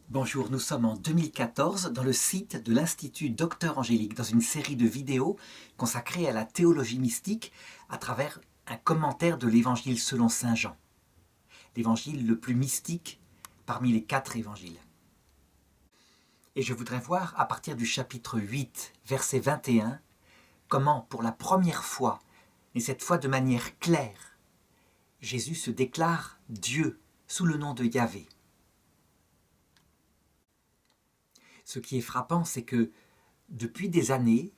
Bonjour, nous sommes en 2014 dans le site de l'Institut Docteur Angélique, dans une série de vidéos consacrées à la théologie mystique à travers un commentaire de l'Évangile selon Saint Jean, l'évangile le plus mystique parmi les 4 évangiles. Et je voudrais voir à partir du chapitre 8, verset 21, comment pour la première fois, et cette fois de manière claire, Jésus se déclare Dieu sous le nom de Yahvé. Ce qui est frappant, c'est que depuis des années,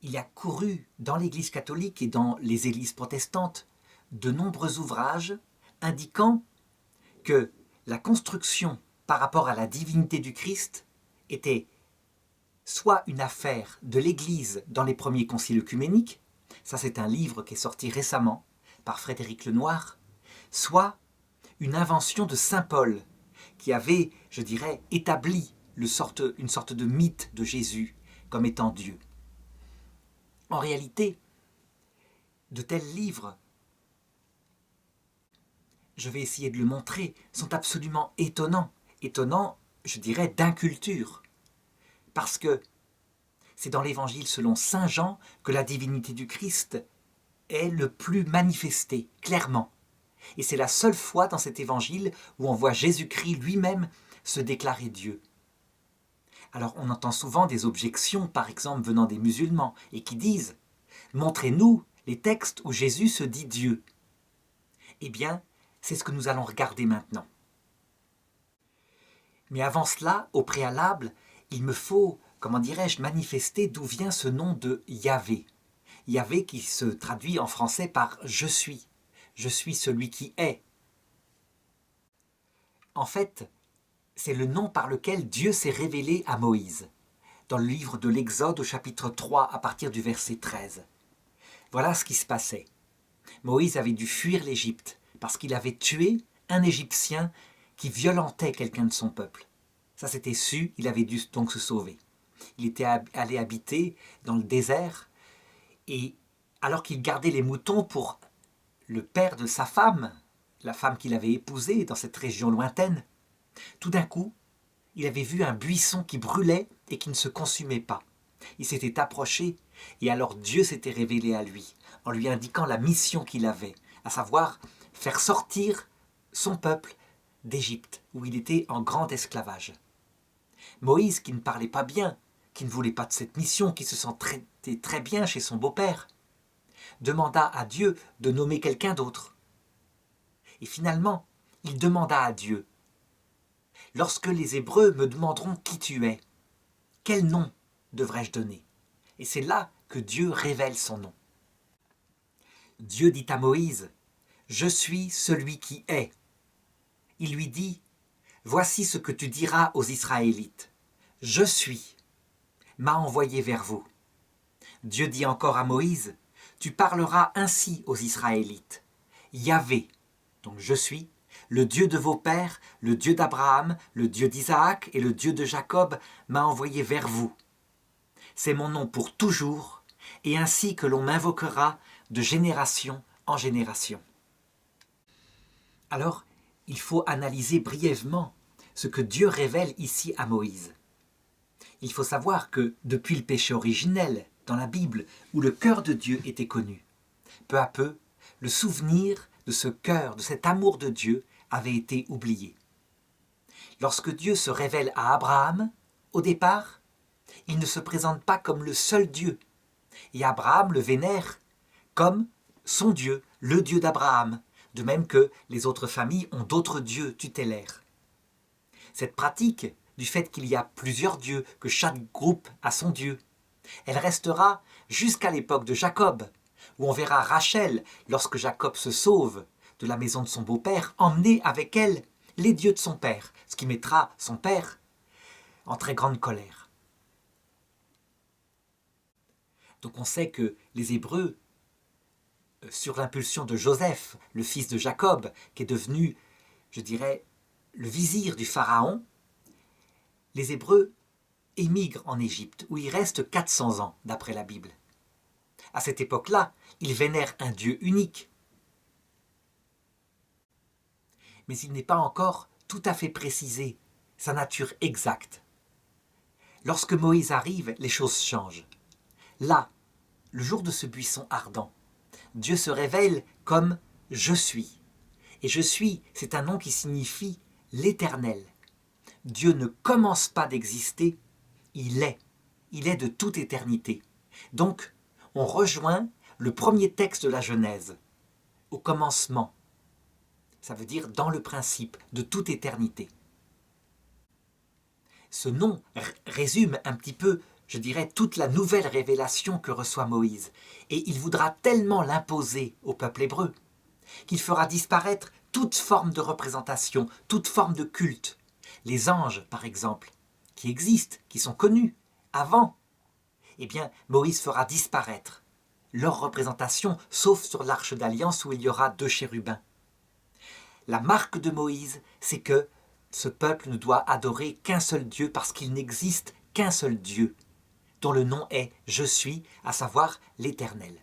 il y a couru dans l'Église catholique et dans les églises protestantes de nombreux ouvrages indiquant que la construction par rapport à la divinité du Christ était soit une affaire de l'Église dans les premiers conciles œcuméniques, ça c'est un livre qui est sorti récemment par Frédéric Lenoir, soit une invention de saint Paul qui avait, je dirais, établi une sorte de mythe de Jésus comme étant Dieu. En réalité, de tels livres, je vais essayer de le montrer, sont absolument étonnants, je dirais, d'inculture, parce que c'est dans l'Évangile selon saint Jean que la divinité du Christ est le plus manifestée, clairement. Et c'est la seule fois dans cet Évangile où on voit Jésus-Christ lui-même se déclarer Dieu. Alors on entend souvent des objections, par exemple venant des musulmans, et qui disent « Montrez-nous les textes où Jésus se dit Dieu ». Eh bien, c'est ce que nous allons regarder maintenant. Mais avant cela, au préalable, il me faut, comment dirais-je, manifester d'où vient ce nom de Yahvé. Yahvé qui se traduit en français par « je suis ». Je suis celui qui est. En fait, c'est le nom par lequel Dieu s'est révélé à Moïse, dans le livre de l'Exode au chapitre 3 à partir du verset 13. Voilà ce qui se passait. Moïse avait dû fuir l'Égypte parce qu'il avait tué un Égyptien qui violentait quelqu'un de son peuple. Ça c'était su, il avait dû donc se sauver. Il était allé habiter dans le désert et alors qu'il gardait les moutons pour le père de sa femme, la femme qu'il avait épousée dans cette région lointaine, tout d'un coup, il avait vu un buisson qui brûlait et qui ne se consumait pas. Il s'était approché et alors Dieu s'était révélé à lui, en lui indiquant la mission qu'il avait, à savoir faire sortir son peuple d'Égypte, où il était en grand esclavage. Moïse, qui ne parlait pas bien, qui ne voulait pas de cette mission, qui se sentait très bien chez son beau-père, demanda à Dieu de nommer quelqu'un d'autre. Et finalement, il demanda à Dieu « Lorsque les Hébreux me demanderont qui tu es, quel nom devrais-je donner ?» Et c'est là que Dieu révèle son nom. Dieu dit à Moïse « Je suis celui qui est ». Il lui dit « Voici ce que tu diras aux Israélites. Je suis, m'a envoyé vers vous. » Dieu dit encore à Moïse « Tu parleras ainsi aux Israélites. Yahvé, donc je suis, le Dieu de vos pères, le Dieu d'Abraham, le Dieu d'Isaac et le Dieu de Jacob m'a envoyé vers vous. C'est mon nom pour toujours, et ainsi que l'on m'invoquera de génération en génération. » Alors, il faut analyser brièvement ce que Dieu révèle ici à Moïse. Il faut savoir que depuis le péché originel, dans la Bible, où le cœur de Dieu était connu, peu à peu, le souvenir de ce cœur, de cet amour de Dieu, avait été oublié. Lorsque Dieu se révèle à Abraham, au départ, il ne se présente pas comme le seul Dieu. Et Abraham le vénère comme son Dieu, le Dieu d'Abraham, de même que les autres familles ont d'autres dieux tutélaires. Cette pratique, du fait qu'il y a plusieurs dieux, que chaque groupe a son Dieu, elle restera jusqu'à l'époque de Jacob, où on verra Rachel, lorsque Jacob se sauve de la maison de son beau-père, emmener avec elle les dieux de son père, ce qui mettra son père en très grande colère. Donc on sait que les Hébreux, sur l'impulsion de Joseph, le fils de Jacob, qui est devenu, je dirais, le vizir du pharaon, les Hébreux émigrent en Égypte, où ils restent 400 ans, d'après la Bible. À cette époque-là, ils vénèrent un Dieu unique. Mais il n'est pas encore tout à fait précisé sa nature exacte. Lorsque Moïse arrive, les choses changent. Là, le jour de ce buisson ardent, Dieu se révèle comme « Je suis ». Et « Je suis », c'est un nom qui signifie « l'Éternel ». Dieu ne commence pas d'exister, il est de toute éternité. Donc, on rejoint le premier texte de la Genèse, au commencement. Ça veut dire dans le principe de toute éternité. Ce nom résume un petit peu, je dirais, toute la nouvelle révélation que reçoit Moïse. Et il voudra tellement l'imposer au peuple hébreu qu'il fera disparaître toute forme de représentation, toute forme de culte. Les anges, par exemple, qui existent, qui sont connus avant, eh bien, Moïse fera disparaître leur représentation, sauf sur l'arche d'alliance où il y aura 2 chérubins. La marque de Moïse, c'est que ce peuple ne doit adorer qu'un seul Dieu parce qu'il n'existe qu'un seul Dieu, dont le nom est « Je suis », à savoir l'Éternel.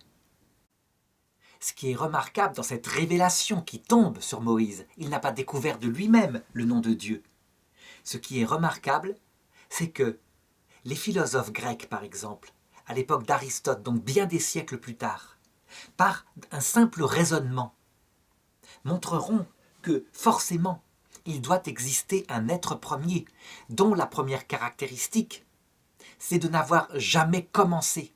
Ce qui est remarquable dans cette révélation qui tombe sur Moïse, il n'a pas découvert de lui-même le nom de Dieu. Ce qui est remarquable, c'est que les philosophes grecs, par exemple, à l'époque d'Aristote, donc bien des siècles plus tard, par un simple raisonnement, montreront que forcément, il doit exister un être premier, dont la première caractéristique, c'est de n'avoir jamais commencé.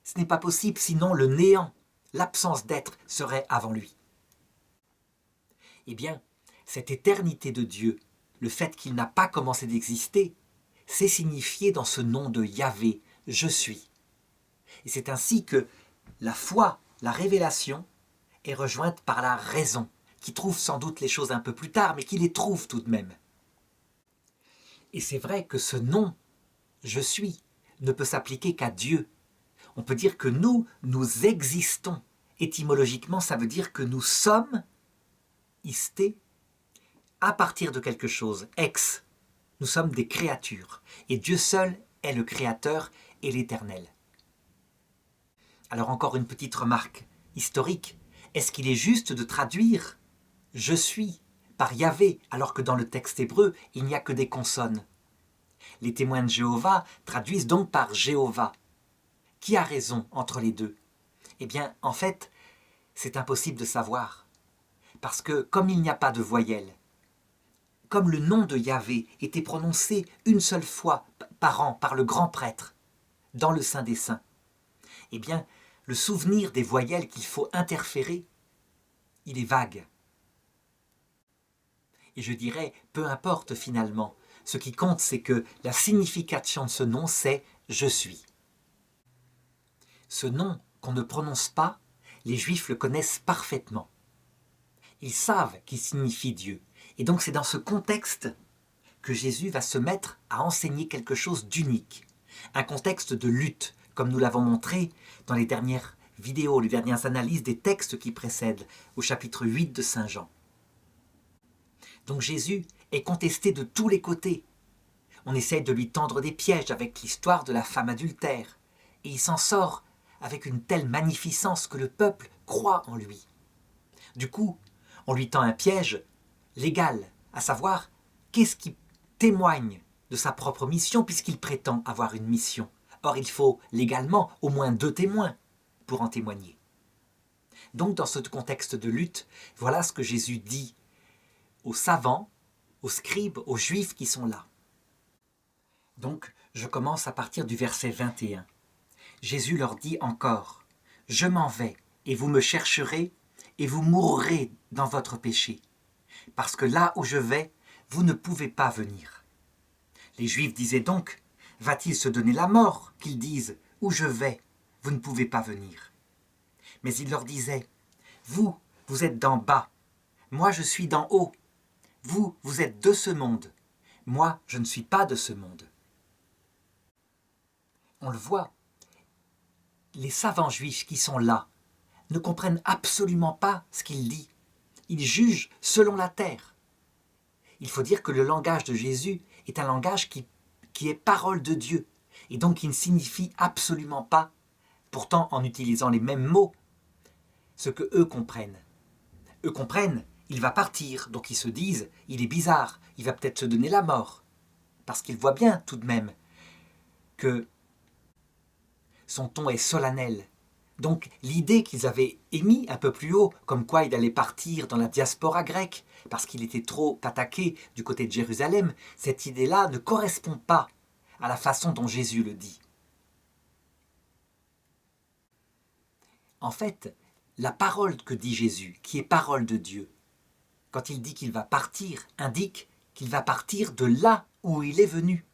Ce n'est pas possible, sinon le néant, l'absence d'être serait avant lui. Eh bien, cette éternité de Dieu, le fait qu'il n'a pas commencé d'exister, c'est signifié dans ce nom de Yahvé, « Je suis ». Et c'est ainsi que la foi, la révélation, est rejointe par la raison, qui trouve sans doute les choses un peu plus tard, mais qui les trouve tout de même. Et c'est vrai que ce nom, « Je suis », ne peut s'appliquer qu'à Dieu. On peut dire que nous existons. Étymologiquement, ça veut dire que nous sommes, isté, à partir de quelque chose, ex. Nous sommes des créatures. Et Dieu seul est le Créateur et l'Éternel. Alors encore une petite remarque historique. Est-ce qu'il est juste de traduire « Je suis » par Yahvé, alors que dans le texte hébreu, il n'y a que des consonnes? Les témoins de Jéhovah traduisent donc par Jéhovah. Qui a raison entre les deux? Eh bien, en fait, c'est impossible de savoir. Parce que, comme il n'y a pas de voyelle, comme le nom de Yahvé était prononcé une seule fois par an par le grand prêtre, dans le Saint des Saints, eh bien, le souvenir des voyelles qu'il faut interférer, il est vague. Et je dirais, peu importe finalement, ce qui compte, c'est que la signification de ce nom, c'est « Je suis ». Ce nom qu'on ne prononce pas, les Juifs le connaissent parfaitement. Ils savent qu'il signifie Dieu. Et donc c'est dans ce contexte que Jésus va se mettre à enseigner quelque chose d'unique. Un contexte de lutte, comme nous l'avons montré dans les dernières vidéos, les dernières analyses des textes qui précèdent, au chapitre 8 de Saint Jean. Donc Jésus est contesté de tous les côtés. On essaye de lui tendre des pièges avec l'histoire de la femme adultère. Et il s'en sort avec une telle magnificence que le peuple croit en lui. Du coup, on lui tend un piège légal, à savoir, qu'est-ce qui témoigne de sa propre mission puisqu'il prétend avoir une mission. Or, il faut légalement au moins 2 témoins pour en témoigner. Donc, dans ce contexte de lutte, voilà ce que Jésus dit aux savants, aux scribes, aux juifs qui sont là. Donc, je commence à partir du verset 21. Jésus leur dit encore « Je m'en vais, et vous me chercherez, et vous mourrez dans votre péché, parce que là où je vais, vous ne pouvez pas venir. » Les Juifs disaient donc « Va-t-il se donner la mort qu'ils disent « Où je vais, vous ne pouvez pas venir ?» » Mais il leur disait « Vous, vous êtes d'en bas, moi je suis d'en haut. Vous, vous êtes de ce monde, moi je ne suis pas de ce monde. » On le voit, les savants juifs qui sont là ne comprennent absolument pas ce qu'il dit. Ils jugent selon la terre. Il faut dire que le langage de Jésus est un langage qui est parole de Dieu, et donc qui ne signifie absolument pas, pourtant en utilisant les mêmes mots, ce que eux comprennent. Eux comprennent il va partir, donc ils se disent, il est bizarre, il va peut-être se donner la mort. Parce qu'ils voient bien tout de même que son ton est solennel. Donc l'idée qu'ils avaient émise un peu plus haut, comme quoi il allait partir dans la diaspora grecque, parce qu'il était trop attaqué du côté de Jérusalem, cette idée-là ne correspond pas à la façon dont Jésus le dit. En fait, la parole que dit Jésus, qui est parole de Dieu, quand il dit qu'il va partir, indique qu'il va partir de là où il est venu.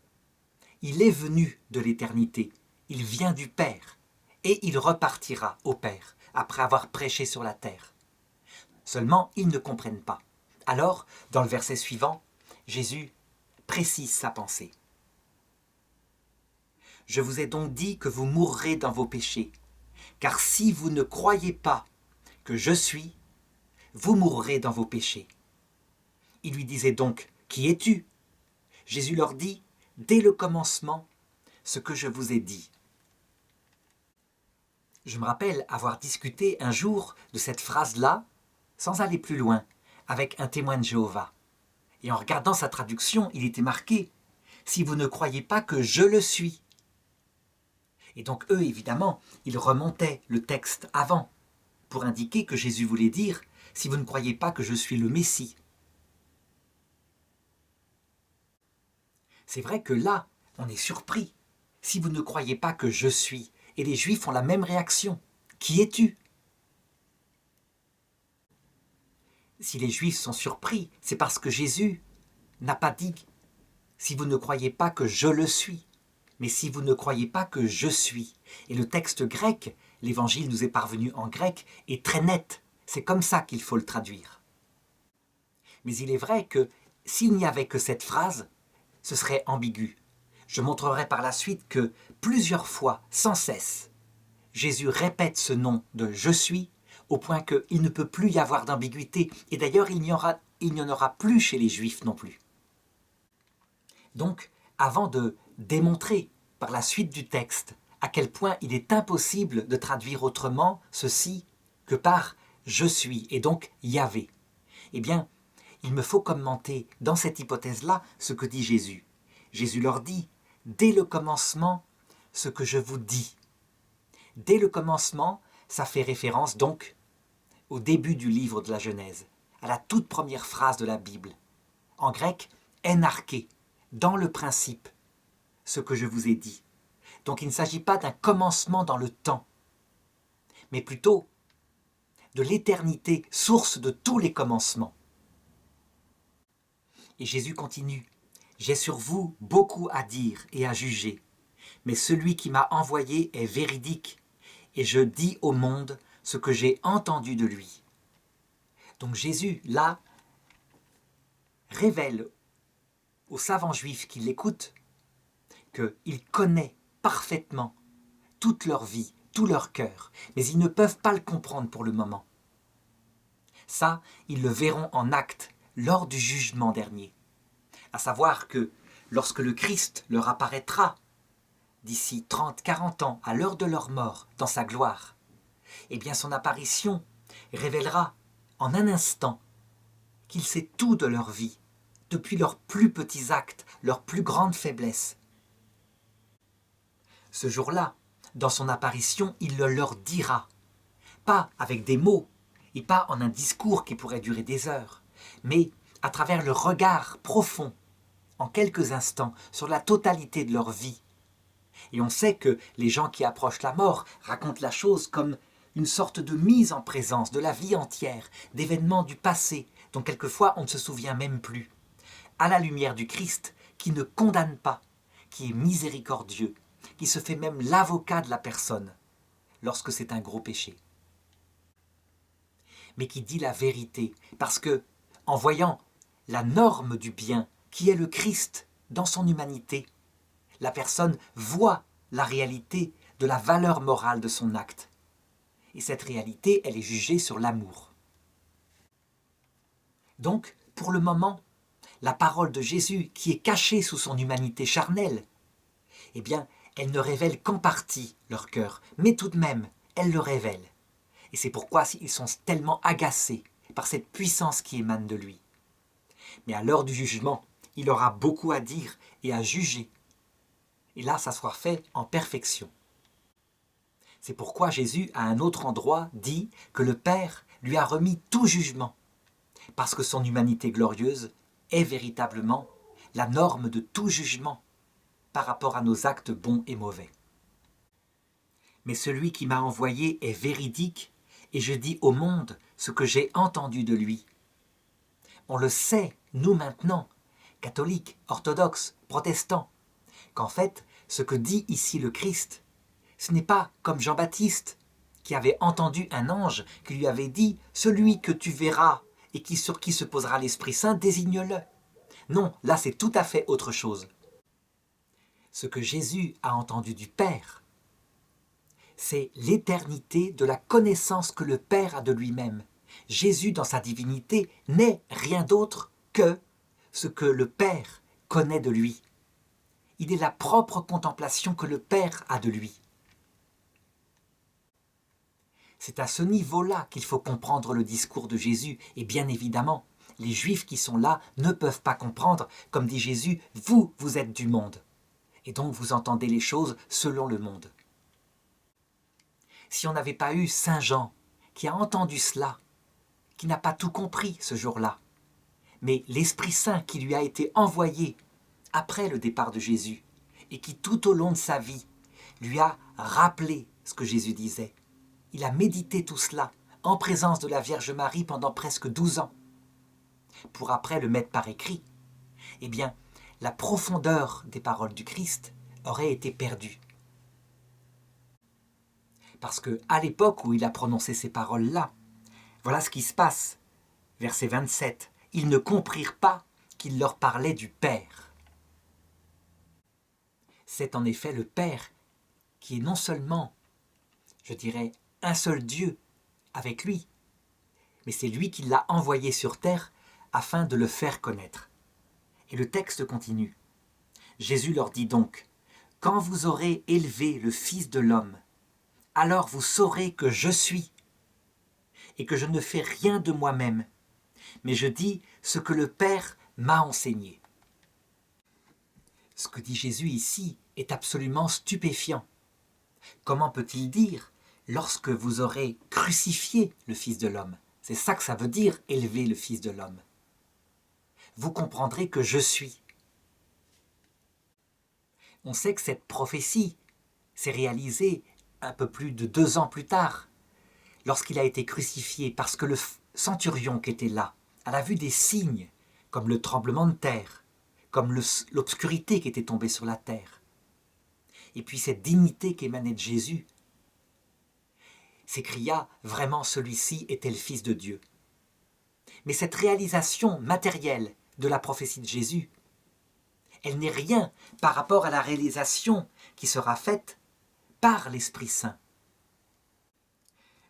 Il est venu de l'éternité, il vient du Père, et il repartira au Père, après avoir prêché sur la terre. Seulement, ils ne comprennent pas. Alors, dans le verset suivant, Jésus précise sa pensée. « Je vous ai donc dit que vous mourrez dans vos péchés, car si vous ne croyez pas que je suis, vous mourrez dans vos péchés. » Ils lui disaient donc, « Qui es-tu » Jésus leur dit, « Dès le commencement, ce que je vous ai dit. » Je me rappelle avoir discuté un jour de cette phrase-là, sans aller plus loin, avec un témoin de Jéhovah. Et en regardant sa traduction, il était marqué « Si vous ne croyez pas que je le suis ». Et donc eux, évidemment, ils remontaient le texte avant, pour indiquer que Jésus voulait dire « Si vous ne croyez pas que je suis le Messie ». C'est vrai que là, on est surpris. Si vous ne croyez pas que je suis, et les Juifs ont la même réaction. Qui es-tu ? Si les Juifs sont surpris, c'est parce que Jésus n'a pas dit « si vous ne croyez pas que je le suis », mais « si vous ne croyez pas que je suis ». Et le texte grec, l'évangile nous est parvenu en grec, est très net. C'est comme ça qu'il faut le traduire. Mais il est vrai que s'il n'y avait que cette phrase, ce serait ambigu. Je montrerai par la suite que plusieurs fois, sans cesse, Jésus répète ce nom de « je suis » au point qu'il ne peut plus y avoir d'ambiguïté. Et d'ailleurs, il n'y en aura plus chez les Juifs non plus. Donc, avant de démontrer par la suite du texte à quel point il est impossible de traduire autrement ceci que par « je suis » et donc « Yahvé », eh bien, il me faut commenter dans cette hypothèse-là ce que dit Jésus. Jésus leur dit « dès le commencement, ce que je vous dis ». Dès le commencement, ça fait référence donc au début du livre de la Genèse, à la toute première phrase de la Bible. En grec, enarché, dans le principe, ce que je vous ai dit. Donc il ne s'agit pas d'un commencement dans le temps, mais plutôt de l'éternité, source de tous les commencements. Et Jésus continue, « J'ai sur vous beaucoup à dire et à juger, mais celui qui m'a envoyé est véridique, et je dis au monde ce que j'ai entendu de lui. » Donc Jésus, là, révèle aux savants juifs qui l'écoutent qu'il connaît parfaitement toute leur vie, tout leur cœur, mais ils ne peuvent pas le comprendre pour le moment. Ça, ils le verront en acte lors du jugement dernier. À savoir que lorsque le Christ leur apparaîtra, d'ici 30-40 ans, à l'heure de leur mort, dans sa gloire, eh bien son apparition révélera en un instant qu'il sait tout de leur vie, depuis leurs plus petits actes, leurs plus grandes faiblesses. Ce jour-là, dans son apparition, il le leur dira, pas avec des mots, et pas en un discours qui pourrait durer des heures, mais à travers le regard profond, en quelques instants, sur la totalité de leur vie. Et on sait que les gens qui approchent la mort racontent la chose comme une sorte de mise en présence de la vie entière, d'événements du passé, dont quelquefois on ne se souvient même plus, à la lumière du Christ, qui ne condamne pas, qui est miséricordieux, qui se fait même l'avocat de la personne, lorsque c'est un gros péché. Mais qui dit la vérité, parce que, en voyant la norme du bien, qui est le Christ dans son humanité, la personne voit la réalité de la valeur morale de son acte. Et cette réalité, elle est jugée sur l'amour. Donc, pour le moment, la parole de Jésus, qui est cachée sous son humanité charnelle, eh bien, elle ne révèle qu'en partie leur cœur, mais tout de même, elle le révèle. Et c'est pourquoi ils sont tellement agacés par cette puissance qui émane de lui. Mais à l'heure du jugement, il aura beaucoup à dire et à juger. Et là, ça sera fait en perfection. C'est pourquoi Jésus, à un autre endroit, dit que le Père lui a remis tout jugement, parce que son humanité glorieuse est véritablement la norme de tout jugement par rapport à nos actes bons et mauvais. Mais celui qui m'a envoyé est véridique, et je dis au monde ce que j'ai entendu de lui. On le sait, nous maintenant, catholiques, orthodoxes, protestants, qu'en fait, ce que dit ici le Christ, ce n'est pas comme Jean-Baptiste, qui avait entendu un ange qui lui avait dit « Celui que tu verras et sur qui se posera l'Esprit Saint, désigne-le ». Non, là c'est tout à fait autre chose. Ce que Jésus a entendu du Père, c'est l'éternité de la connaissance que le Père a de lui-même. Jésus, dans sa divinité, n'est rien d'autre que ce que le Père connaît de lui. Il est la propre contemplation que le Père a de lui. C'est à ce niveau-là qu'il faut comprendre le discours de Jésus. Et bien évidemment, les Juifs qui sont là ne peuvent pas comprendre, comme dit Jésus, vous êtes du monde. Et donc vous entendez les choses selon le monde. Si on n'avait pas eu Saint Jean, qui a entendu cela, qui n'a pas tout compris ce jour-là, mais l'Esprit Saint qui lui a été envoyé après le départ de Jésus, et qui tout au long de sa vie lui a rappelé ce que Jésus disait. Il a médité tout cela en présence de la Vierge Marie pendant presque 12 ans, pour après le mettre par écrit. Eh bien, la profondeur des paroles du Christ aurait été perdue. Parce qu'à l'époque où il a prononcé ces paroles-là, voilà ce qui se passe. Verset 27. Ils ne comprirent pas qu'il leur parlait du Père. C'est en effet le Père qui est non seulement, je dirais, un seul Dieu avec lui, mais c'est lui qui l'a envoyé sur terre afin de le faire connaître. Et le texte continue. Jésus leur dit donc, « Quand vous aurez élevé le Fils de l'homme, alors vous saurez que je suis, et que je ne fais rien de moi-même, mais je dis ce que le Père m'a enseigné. » Ce que dit Jésus ici est absolument stupéfiant. Comment peut-il dire « lorsque vous aurez crucifié le Fils de l'homme » ? C'est ça que ça veut dire, élever le Fils de l'homme. Vous comprendrez que je suis. On sait que cette prophétie s'est réalisée un peu plus de 2 ans plus tard, lorsqu'il a été crucifié, parce que le centurion qui était là, à la vue des signes, comme le tremblement de terre, comme l'obscurité qui était tombée sur la terre, et puis cette dignité qui émanait de Jésus, s'écria vraiment celui-ci était le Fils de Dieu. Mais cette réalisation matérielle de la prophétie de Jésus, elle n'est rien par rapport à la réalisation qui sera faite par l'Esprit Saint.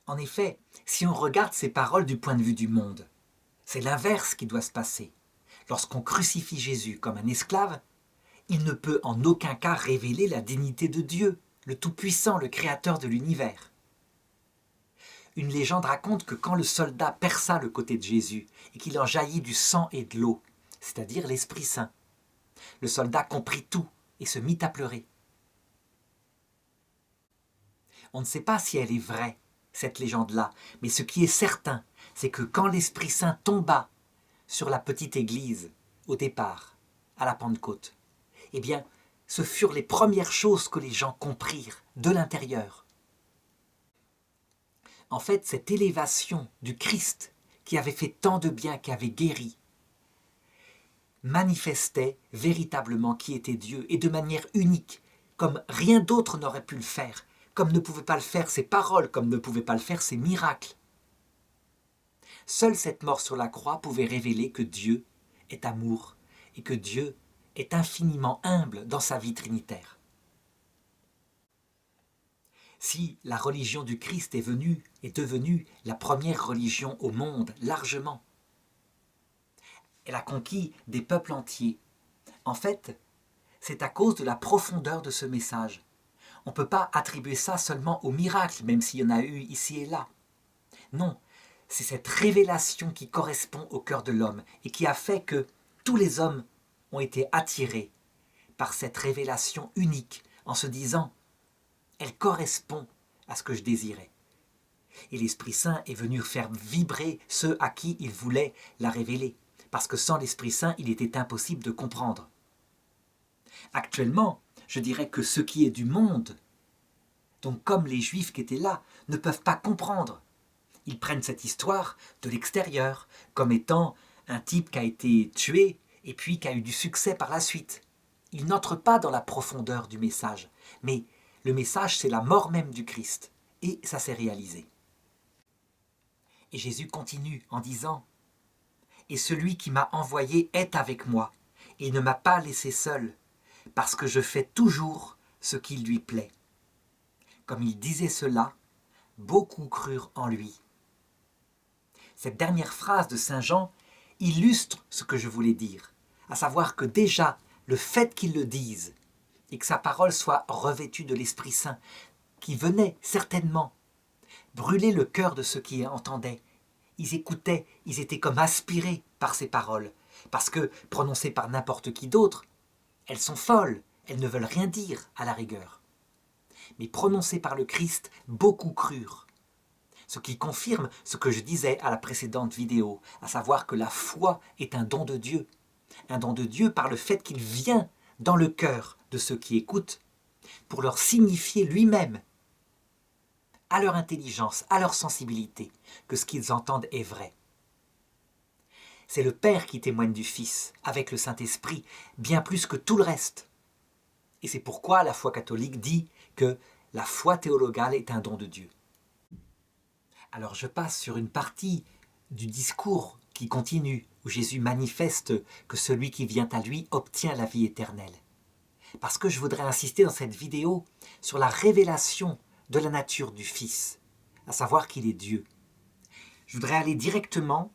En effet, si on regarde ces paroles du point de vue du monde, c'est l'inverse qui doit se passer. Lorsqu'on crucifie Jésus comme un esclave, il ne peut en aucun cas révéler la dignité de Dieu, le Tout-Puissant, le Créateur de l'univers. Une légende raconte que quand le soldat perça le côté de Jésus et qu'il en jaillit du sang et de l'eau, c'est-à-dire l'Esprit Saint, le soldat comprit tout et se mit à pleurer. On ne sait pas si elle est vraie, cette légende-là, mais ce qui est certain, c'est que quand l'Esprit Saint tomba sur la petite église, au départ, à la Pentecôte, eh bien, ce furent les premières choses que les gens comprirent de l'intérieur. En fait, cette élévation du Christ, qui avait fait tant de bien, qui avait guéri, manifestait véritablement qui était Dieu, et de manière unique, comme rien d'autre n'aurait pu le faire, comme ne pouvaient pas le faire ses paroles, comme ne pouvaient pas le faire ses miracles. Seule cette mort sur la croix pouvait révéler que Dieu est amour, et que Dieu est infiniment humble dans sa vie trinitaire. Si la religion du Christ est devenue la première religion au monde, largement, elle a conquis des peuples entiers. En fait, c'est à cause de la profondeur de ce message. On ne peut pas attribuer ça seulement aux miracles, même s'il y en a eu ici et là. Non, c'est cette révélation qui correspond au cœur de l'homme et qui a fait que tous les hommes ont été attirés par cette révélation unique en se disant « elle correspond à ce que je désirais ». Et l'Esprit Saint est venu faire vibrer ceux à qui il voulait la révéler, parce que sans l'Esprit Saint, il était impossible de comprendre. Actuellement, je dirais que ce qui est du monde, donc comme les Juifs qui étaient là, ne peuvent pas comprendre. Ils prennent cette histoire de l'extérieur, comme étant un type qui a été tué et puis qui a eu du succès par la suite. Ils n'entrent pas dans la profondeur du message, mais le message, c'est la mort même du Christ, et ça s'est réalisé. Et Jésus continue en disant « Et celui qui m'a envoyé est avec moi, et ne m'a pas laissé seul, parce que je fais toujours ce qui lui plaît. » Comme il disait cela, beaucoup crurent en lui. Cette dernière phrase de Saint Jean illustre ce que je voulais dire, à savoir que déjà, le fait qu'il le dise, et que sa parole soit revêtue de l'Esprit Saint, qui venait certainement brûler le cœur de ceux qui entendaient. Ils écoutaient, ils étaient comme aspirés par ces paroles, parce que, prononcées par n'importe qui d'autre, elles sont folles, elles ne veulent rien dire à la rigueur. Mais prononcées par le Christ, beaucoup crurent. Ce qui confirme ce que je disais à la précédente vidéo, à savoir que la foi est un don de Dieu par le fait qu'il vient dans le cœur de ceux qui écoutent, pour leur signifier lui-même, à leur intelligence, à leur sensibilité, que ce qu'ils entendent est vrai. C'est le Père qui témoigne du Fils, avec le Saint-Esprit, bien plus que tout le reste. Et c'est pourquoi la foi catholique dit que la foi théologale est un don de Dieu. Alors je passe sur une partie du discours qui continue, où Jésus manifeste que celui qui vient à lui obtient la vie éternelle. Parce que je voudrais insister dans cette vidéo sur la révélation de la nature du Fils, à savoir qu'il est Dieu. Je voudrais aller directement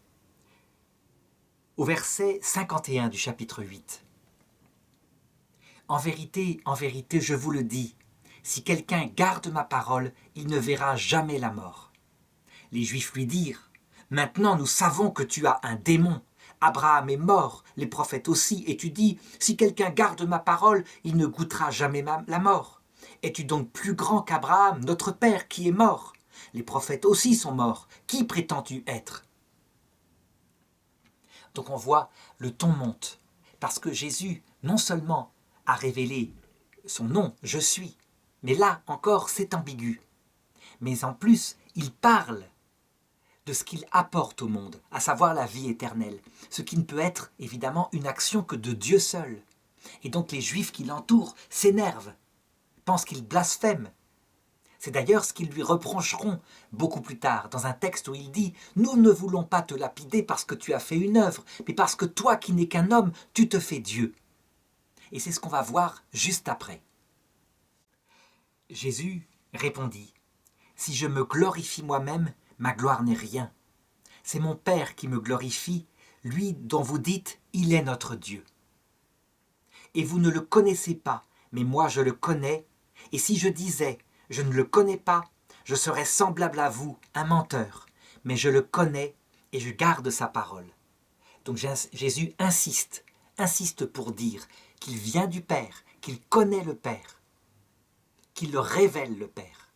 au verset 51 du chapitre 8. En vérité, je vous le dis, si quelqu'un garde ma parole, il ne verra jamais la mort. Les Juifs lui dirent, maintenant nous savons que tu as un démon. Abraham est mort, les prophètes aussi, et tu dis, si quelqu'un garde ma parole, il ne goûtera jamais la mort. Es-tu donc plus grand qu'Abraham, notre père, qui est mort? Les prophètes aussi sont morts. Qui prétends-tu être? Donc on voit, le ton monte, parce que Jésus, non seulement a révélé son nom, je suis, mais là encore c'est ambigu. Mais en plus, il parle de ce qu'il apporte au monde, à savoir la vie éternelle, ce qui ne peut être évidemment une action que de Dieu seul. Et donc les Juifs qui l'entourent s'énervent, pensent qu'il blasphème. C'est d'ailleurs ce qu'ils lui reprocheront beaucoup plus tard, dans un texte où il dit « Nous ne voulons pas te lapider parce que tu as fait une œuvre, mais parce que toi qui n'es qu'un homme, tu te fais Dieu. » Et c'est ce qu'on va voir juste après. Jésus répondit « Si je me glorifie moi-même, ma gloire n'est rien. C'est mon Père qui me glorifie, lui dont vous dites « Il est notre Dieu ». Et vous ne le connaissez pas, mais moi je le connais, et si je disais « Je ne le connais pas », je serais semblable à vous, un menteur, mais je le connais et je garde sa parole. Donc Jésus insiste pour dire qu'il vient du Père, qu'il connaît le Père, qu'il le révèle le Père.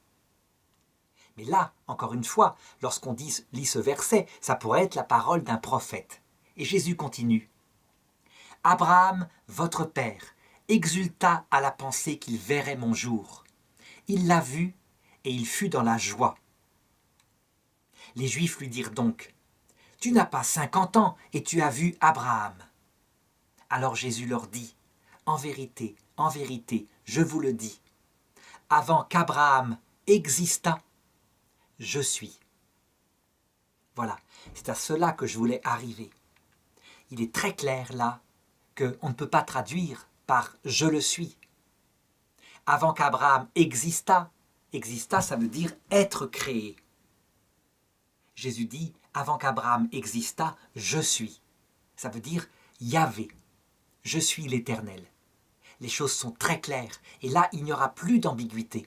Mais là, encore une fois, lorsqu'on lit ce verset, ça pourrait être la parole d'un prophète. Et Jésus continue. « Abraham, votre père, exulta à la pensée qu'il verrait mon jour. Il l'a vu et il fut dans la joie. » Les Juifs lui dirent donc, « Tu n'as pas 50 ans et tu as vu Abraham. » Alors Jésus leur dit, « En vérité, je vous le dis, avant qu'Abraham existât, je suis. » Voilà, c'est à cela que je voulais arriver. Il est très clair là qu'on ne peut pas traduire par « je le suis ». Avant qu'Abraham existât, ça veut dire être créé. Jésus dit « avant qu'Abraham existât, je suis ». Ça veut dire Yahvé, je suis l'Éternel. Les choses sont très claires et là il n'y aura plus d'ambiguïté.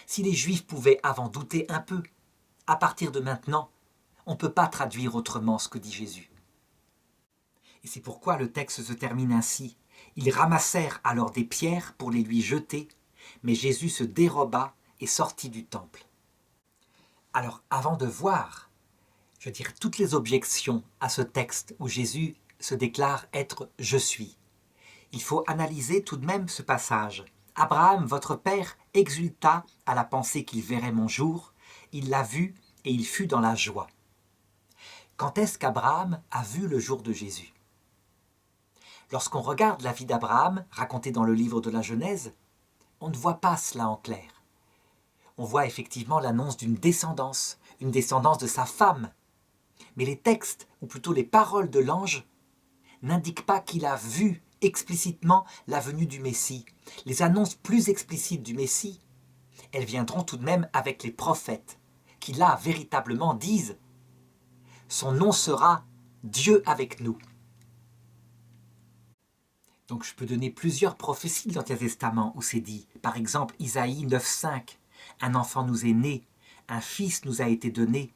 Si les Juifs pouvaient avant douter un peu, à partir de maintenant, On ne peut pas traduire autrement ce que dit Jésus. Et c'est pourquoi le texte se termine ainsi. Ils ramassèrent alors des pierres pour les lui jeter, mais Jésus se déroba et sortit du temple. Alors, avant de voir, je veux dire, toutes les objections à ce texte où Jésus se déclare être « je suis », il faut analyser tout de même ce passage. « Abraham, votre père, exulta à la pensée qu'il verrait mon jour. Il l'a vu et il fut dans la joie. » Quand est-ce qu'Abraham a vu le jour de Jésus ? Lorsqu'on regarde la vie d'Abraham, racontée dans le livre de la Genèse, on ne voit pas cela en clair. On voit effectivement l'annonce d'une descendance, une descendance de sa femme. Mais les textes, ou plutôt les paroles de l'ange, n'indiquent pas qu'il a vu explicitement la venue du Messie. Les annonces plus explicites du Messie, elles viendront tout de même avec les prophètes, qui là, véritablement disent « Son nom sera Dieu avec nous ». Donc je peux donner plusieurs prophéties de l'Ancien Testament où c'est dit. Par exemple, Isaïe 9,5. Un enfant nous est né, un fils nous a été donné.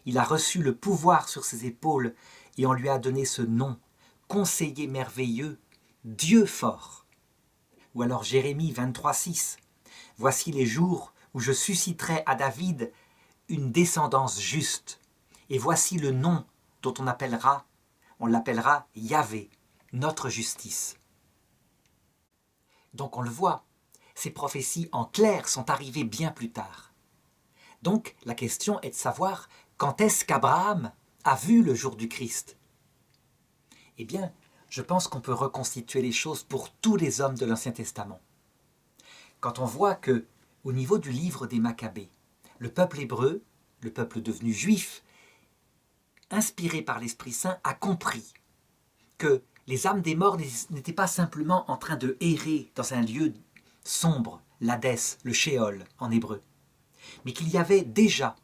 Il a reçu le pouvoir sur ses épaules et on lui a donné ce nom, conseiller merveilleux, Dieu fort. Ou alors Jérémie 23,6. Voici les jours où je susciterai à David une descendance juste. Et voici le nom dont on l'appellera Yahvé, notre justice. Donc on le voit, ces prophéties en clair sont arrivées bien plus tard. Donc la question est de savoir quand est-ce qu'Abraham a vu le jour du Christ ? Eh bien, je pense qu'on peut reconstituer les choses pour tous les hommes de l'Ancien Testament. Quand on voit que, au niveau du livre des Maccabées, le peuple hébreu, le peuple devenu juif, inspiré par l'Esprit Saint, a compris que les âmes des morts n'étaient pas simplement en train de errer dans un lieu sombre, l'Hadès, le Sheol en hébreu, mais qu'il y avait déjà,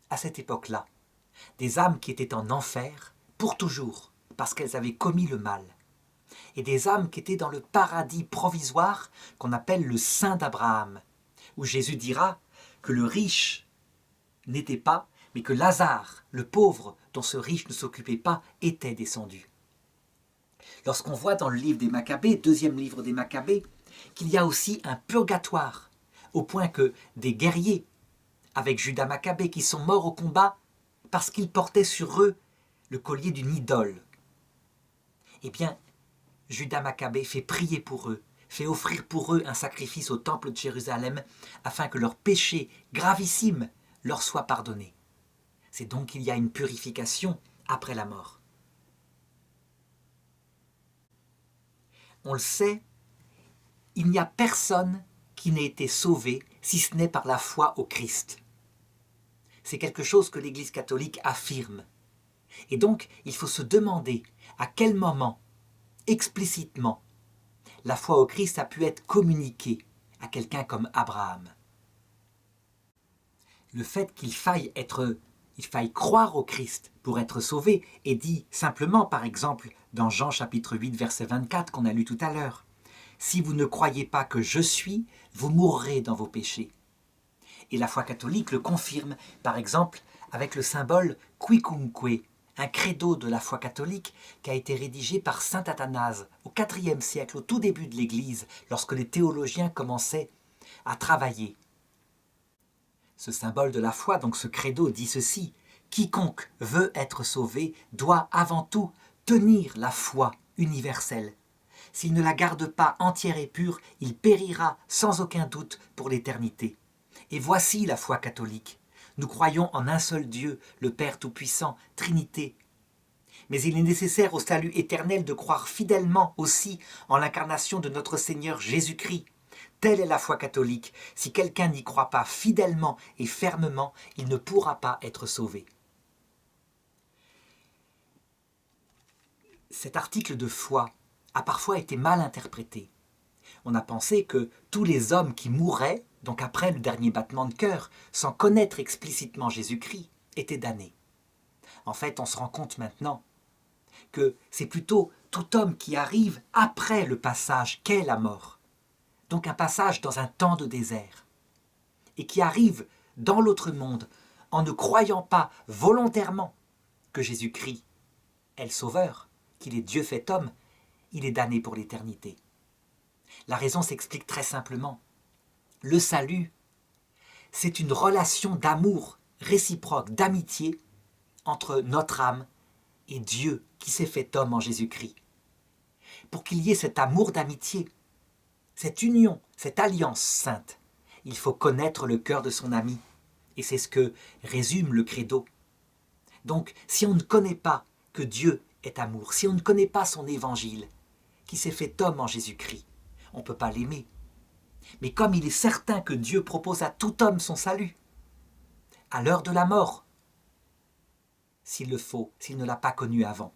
à cette époque-là, des âmes qui étaient en enfer pour toujours, parce qu'elles avaient commis le mal, et des âmes qui étaient dans le paradis provisoire qu'on appelle le sein d'Abraham, où Jésus dira que le riche n'était pas, mais que Lazare, le pauvre dont ce riche ne s'occupait pas, était descendu. Lorsqu'on voit dans le livre des Maccabées, deuxième livre des Maccabées, qu'il y a aussi un purgatoire, au point que des guerriers, avec Judas Maccabée, qui sont morts au combat parce qu'ils portaient sur eux le collier d'une idole. Eh bien, Judas Maccabée fait prier pour eux, fait offrir pour eux un sacrifice au temple de Jérusalem, afin que leurs péchés gravissimes leur soient pardonnés. C'est donc qu'il y a une purification après la mort. On le sait, il n'y a personne qui n'ait été sauvé si ce n'est par la foi au Christ. C'est quelque chose que l'Église catholique affirme. Et donc, il faut se demander à quel moment, explicitement, la foi au Christ a pu être communiquée à quelqu'un comme Abraham. Le fait qu'il faille croire au Christ pour être sauvé est dit simplement, par exemple, dans Jean chapitre 8, verset 24 qu'on a lu tout à l'heure. « Si vous ne croyez pas que je suis, vous mourrez dans vos péchés. » Et la foi catholique le confirme, par exemple, avec le symbole Quicumque, un credo de la foi catholique qui a été rédigé par saint Athanase au IVe siècle, au tout début de l'Église, lorsque les théologiens commençaient à travailler. Ce symbole de la foi, donc ce credo, dit ceci: « Quiconque veut être sauvé doit avant tout tenir la foi universelle. S'il ne la garde pas entière et pure, il périra sans aucun doute pour l'éternité. Et voici la foi catholique. Nous croyons en un seul Dieu, le Père Tout-Puissant, Trinité. Mais il est nécessaire au salut éternel de croire fidèlement aussi en l'incarnation de notre Seigneur Jésus-Christ. Telle est la foi catholique. Si quelqu'un n'y croit pas fidèlement et fermement, il ne pourra pas être sauvé. » Cet article de foi a parfois été mal interprété. On a pensé que tous les hommes qui mouraient, donc après le dernier battement de cœur, sans connaître explicitement Jésus-Christ, étaient damnés. En fait, on se rend compte maintenant que c'est plutôt tout homme qui arrive après le passage qu'est la mort. Donc un passage dans un temps de désert. Et qui arrive dans l'autre monde en ne croyant pas volontairement que Jésus-Christ est le Sauveur, qu'il est Dieu fait homme, il est damné pour l'éternité. La raison s'explique très simplement. Le salut, c'est une relation d'amour réciproque, d'amitié entre notre âme et Dieu qui s'est fait homme en Jésus-Christ. Pour qu'il y ait cet amour d'amitié, cette union, cette alliance sainte, il faut connaître le cœur de son ami. Et c'est ce que résume le credo. Donc, si on ne connaît pas que Dieu est amour, si on ne connaît pas son évangile, qui s'est fait homme en Jésus-Christ, on ne peut pas l'aimer. Mais comme il est certain que Dieu propose à tout homme son salut, à l'heure de la mort, s'il le faut, s'il ne l'a pas connu avant,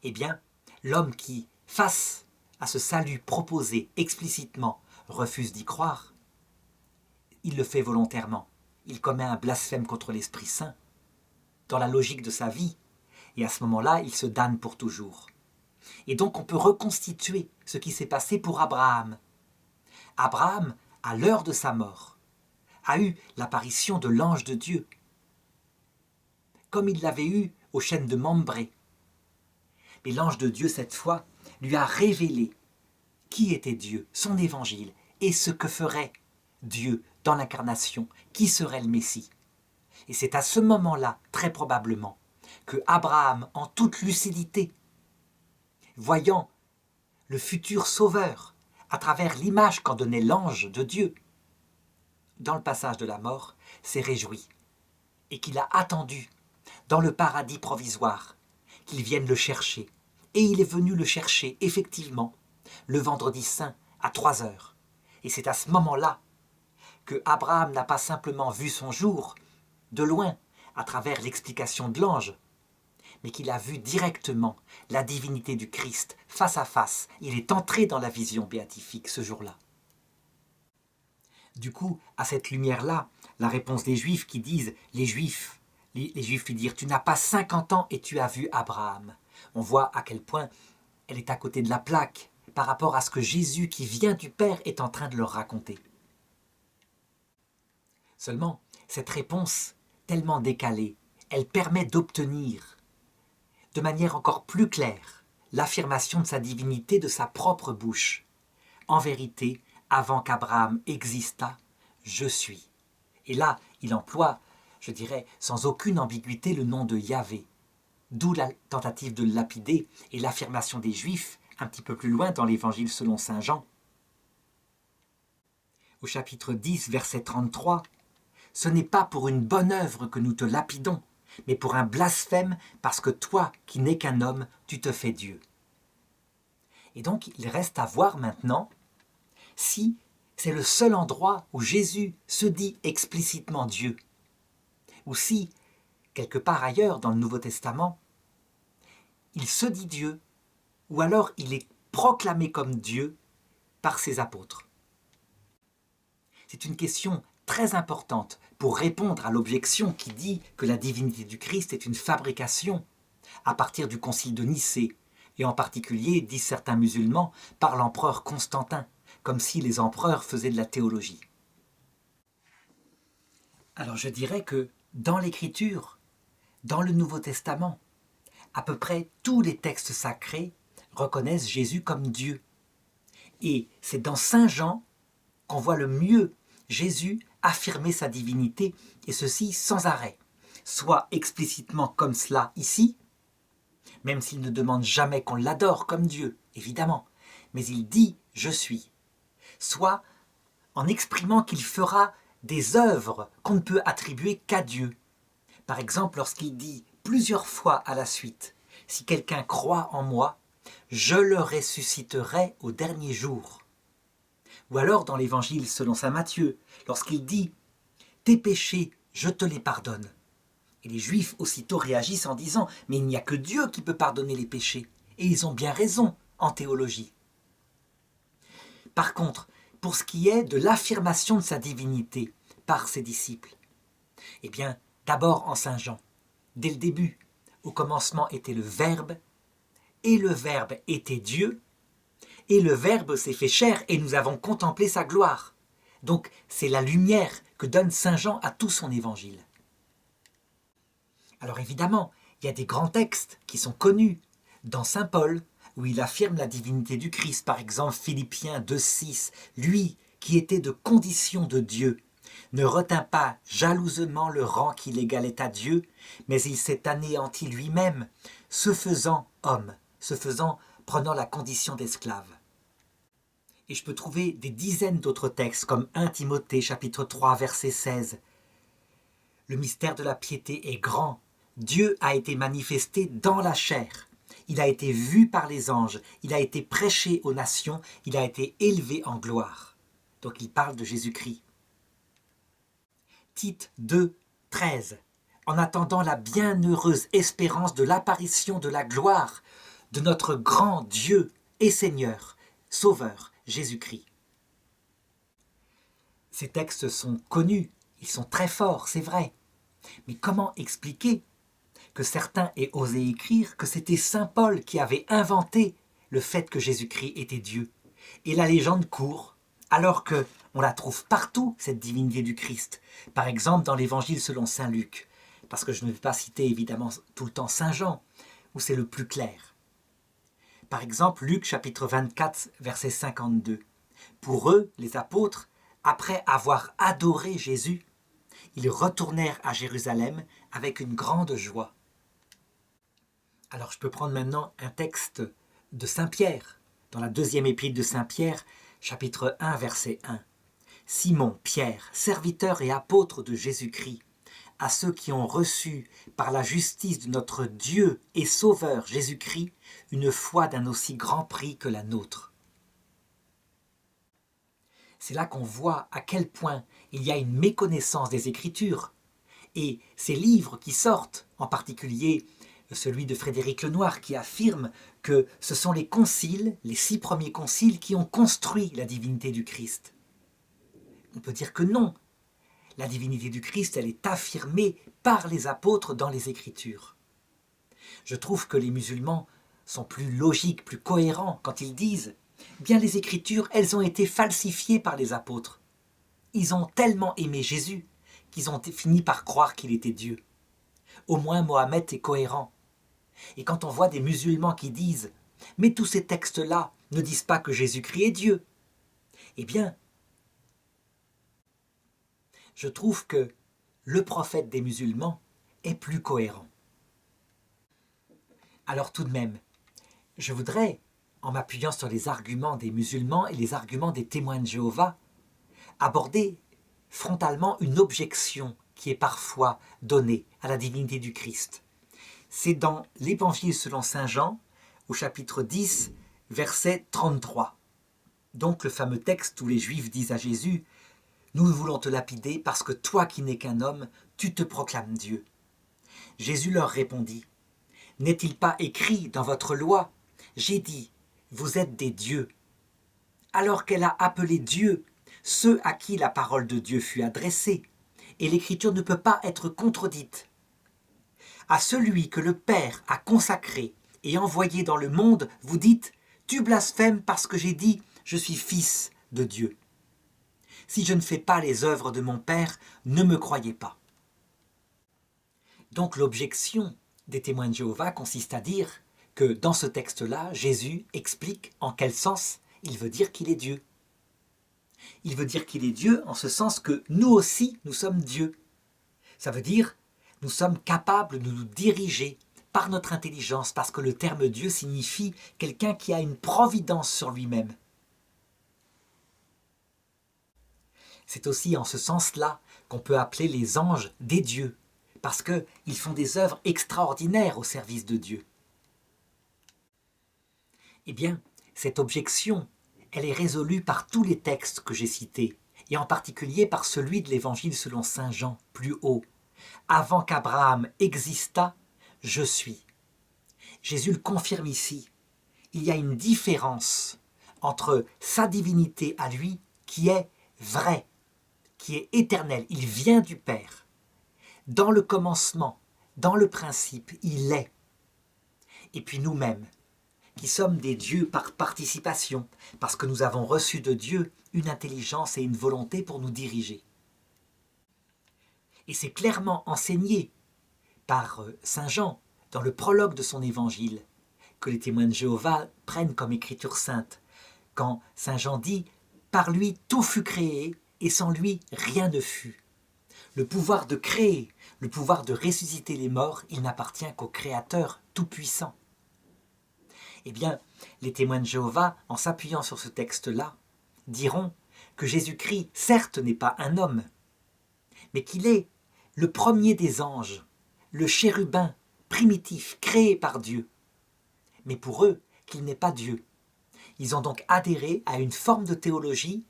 eh bien, l'homme qui, face à ce salut proposé explicitement, refuse d'y croire, il le fait volontairement. Il commet un blasphème contre l'Esprit Saint, dans la logique de sa vie, et à ce moment-là, il se damne pour toujours. Et donc on peut reconstituer ce qui s'est passé pour Abraham. Abraham, à l'heure de sa mort, a eu l'apparition de l'ange de Dieu, comme il l'avait eu aux chênes de Mambré. Mais l'ange de Dieu, cette fois, lui a révélé qui était Dieu, son évangile, et ce que ferait Dieu dans l'incarnation, qui serait le Messie. Et c'est à ce moment-là, très probablement, que Abraham, en toute lucidité, voyant le futur sauveur à travers l'image qu'en donnait l'ange de Dieu, dans le passage de la mort, s'est réjoui et qu'il a attendu dans le paradis provisoire qu'il vienne le chercher. Et il est venu le chercher, effectivement, le vendredi saint à 3 heures. Et c'est à ce moment-là que Abraham n'a pas simplement vu son jour de loin à travers l'explication de l'ange, mais qu'il a vu directement la divinité du Christ face à face. Il est entré dans la vision béatifique ce jour-là. Du coup, à cette lumière-là, la réponse des Juifs qui disent, les Juifs lui dirent, tu n'as pas 50 ans et tu as vu Abraham. On voit à quel point elle est à côté de la plaque par rapport à ce que Jésus qui vient du Père est en train de leur raconter. Seulement, cette réponse, tellement décalée, elle permet d'obtenir, de manière encore plus claire, l'affirmation de sa divinité de sa propre bouche. En vérité, avant qu'Abraham existât, je suis. Et là, il emploie, je dirais, sans aucune ambiguïté, le nom de Yahvé. D'où la tentative de le lapider et l'affirmation des Juifs, un petit peu plus loin dans l'Évangile selon saint Jean. Au chapitre 10, verset 33, « Ce n'est pas pour une bonne œuvre que nous te lapidons, mais pour un blasphème, parce que toi, qui n'es qu'un homme, tu te fais Dieu. » Et donc, il reste à voir maintenant si c'est le seul endroit où Jésus se dit explicitement Dieu, ou si, quelque part ailleurs dans le Nouveau Testament, il se dit Dieu, ou alors il est proclamé comme Dieu par ses apôtres. C'est une question très importante pour répondre à l'objection qui dit que la divinité du Christ est une fabrication à partir du concile de Nicée, et en particulier, disent certains musulmans, par l'empereur Constantin, comme si les empereurs faisaient de la théologie. Alors je dirais que dans l'Écriture, dans le Nouveau Testament, à peu près tous les textes sacrés reconnaissent Jésus comme Dieu. Et c'est dans saint Jean qu'on voit le mieux Jésus affirmer sa divinité, et ceci sans arrêt, soit explicitement comme cela ici, même s'il ne demande jamais qu'on l'adore comme Dieu, évidemment, mais il dit « je suis », soit en exprimant qu'il fera des œuvres qu'on ne peut attribuer qu'à Dieu. Par exemple, lorsqu'il dit plusieurs fois à la suite « Si quelqu'un croit en moi, je le ressusciterai au dernier jour ». Ou alors dans l'Évangile selon saint Matthieu, lorsqu'il dit « Tes péchés, je te les pardonne ». Et les Juifs aussitôt réagissent en disant « Mais il n'y a que Dieu qui peut pardonner les péchés ». Et ils ont bien raison en théologie. Par contre, pour ce qui est de l'affirmation de sa divinité par ses disciples, eh bien, d'abord en saint Jean, dès le début, au commencement était le Verbe, et le Verbe était Dieu, et le Verbe s'est fait chair, et nous avons contemplé sa gloire. Donc, c'est la lumière que donne saint Jean à tout son évangile. Alors évidemment, il y a des grands textes qui sont connus dans saint Paul, où il affirme la divinité du Christ, par exemple Philippiens 2,6, lui qui était de condition de Dieu, ne retint pas jalousement le rang qu'il égalait à Dieu, mais il s'est anéanti lui-même, se faisant homme, prenant la condition d'esclave. Et je peux trouver des dizaines d'autres textes, comme 1 Timothée chapitre 3 verset 16. Le mystère de la piété est grand. Dieu a été manifesté dans la chair. Il a été vu par les anges. Il a été prêché aux nations. Il a été élevé en gloire. Donc il parle de Jésus-Christ. Tite 2, 13. En attendant la bienheureuse espérance de l'apparition de la gloire de notre grand Dieu et Seigneur, Sauveur, Jésus-Christ. Ces textes sont connus, ils sont très forts, c'est vrai. Mais comment expliquer que certains aient osé écrire que c'était saint Paul qui avait inventé le fait que Jésus-Christ était Dieu? Et la légende court, alors que on la trouve partout, cette divinité du Christ. Par exemple, dans l'Évangile selon saint Luc, parce que je ne vais pas citer évidemment tout le temps saint Jean, où c'est le plus clair. Par exemple, Luc chapitre 24, verset 52. Pour eux, les apôtres, après avoir adoré Jésus, ils retournèrent à Jérusalem avec une grande joie. Alors je peux prendre maintenant un texte de saint Pierre, dans la deuxième épître de saint Pierre, chapitre 1, verset 1. Simon, Pierre, serviteur et apôtre de Jésus-Christ, à ceux qui ont reçu par la justice de notre Dieu et Sauveur Jésus-Christ une foi d'un aussi grand prix que la nôtre. C'est là qu'on voit à quel point il y a une méconnaissance des Écritures. Et ces livres qui sortent, en particulier celui de Frédéric Lenoir qui affirme que ce sont les conciles, les 6 premiers conciles qui ont construit la divinité du Christ. On peut dire que non. La divinité du Christ, elle est affirmée par les apôtres dans les Écritures. Je trouve que les musulmans sont plus logiques, plus cohérents quand ils disent « Bien les Écritures, elles ont été falsifiées par les apôtres. Ils ont tellement aimé Jésus qu'ils ont fini par croire qu'il était Dieu. Au moins Mohammed est cohérent. Et quand on voit des musulmans qui disent « Mais tous ces textes-là ne disent pas que Jésus-Christ est Dieu », eh bien, je trouve que le prophète des musulmans est plus cohérent. Alors tout de même, je voudrais, en m'appuyant sur les arguments des musulmans et les arguments des témoins de Jéhovah, aborder frontalement une objection qui est parfois donnée à la divinité du Christ. C'est dans l'Évangile selon saint Jean, au chapitre 10, verset 33. Donc le fameux texte où les Juifs disent à Jésus « Nous voulons te lapider parce que toi qui n'es qu'un homme, tu te proclames Dieu. » Jésus leur répondit « N'est-il pas écrit dans votre loi ? J'ai dit, vous êtes des dieux. » Alors qu'elle a appelé Dieu ceux à qui la parole de Dieu fut adressée, et l'Écriture ne peut pas être contredite. À celui que le Père a consacré et envoyé dans le monde, vous dites « Tu blasphèmes parce que j'ai dit « Je suis fils de Dieu ». Si je ne fais pas les œuvres de mon Père, ne me croyez pas. » Donc l'objection des témoins de Jéhovah consiste à dire que dans ce texte-là, Jésus explique en quel sens il veut dire qu'il est Dieu. Il veut dire qu'il est Dieu en ce sens que nous aussi, nous sommes Dieu. Ça veut dire nous sommes capables de nous diriger par notre intelligence, parce que le terme Dieu signifie quelqu'un qui a une providence sur lui-même. C'est aussi en ce sens-là qu'on peut appeler les anges des dieux, parce qu'ils font des œuvres extraordinaires au service de Dieu. Eh bien, cette objection, elle est résolue par tous les textes que j'ai cités, et en particulier par celui de l'Évangile selon saint Jean, plus haut. « Avant qu'Abraham existât, je suis. » Jésus le confirme ici. Il y a une différence entre sa divinité à lui, qui est vraie, qui est éternelle. Il vient du Père. Dans le commencement, dans le principe, il est. Et puis nous-mêmes, qui sommes des dieux par participation, parce que nous avons reçu de Dieu une intelligence et une volonté pour nous diriger. Et c'est clairement enseigné par Saint Jean dans le prologue de son évangile, que les témoins de Jéhovah prennent comme écriture sainte, quand Saint Jean dit « Par lui tout fut créé, et sans lui rien ne fut ». Le pouvoir de créer, le pouvoir de ressusciter les morts, il n'appartient qu'au Créateur tout-puissant. Eh bien, les témoins de Jéhovah, en s'appuyant sur ce texte-là, diront que Jésus-Christ, certes, n'est pas un homme, mais qu'il est le premier des anges, le chérubin primitif créé par Dieu. Mais pour eux, qu'il n'est pas Dieu. Ils ont donc adhéré à une forme de théologie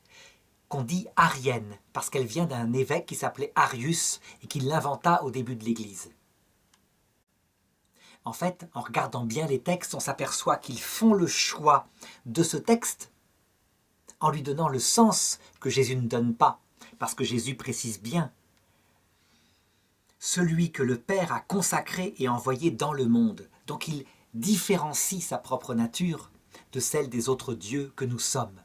qu'on dit arienne, parce qu'elle vient d'un évêque qui s'appelait Arius et qui l'inventa au début de l'Église. En fait, en regardant bien les textes, on s'aperçoit qu'ils font le choix de ce texte en lui donnant le sens que Jésus ne donne pas, parce que Jésus précise bien « celui que le Père a consacré et envoyé dans le monde ». Donc il différencie sa propre nature de celle des autres dieux que nous sommes.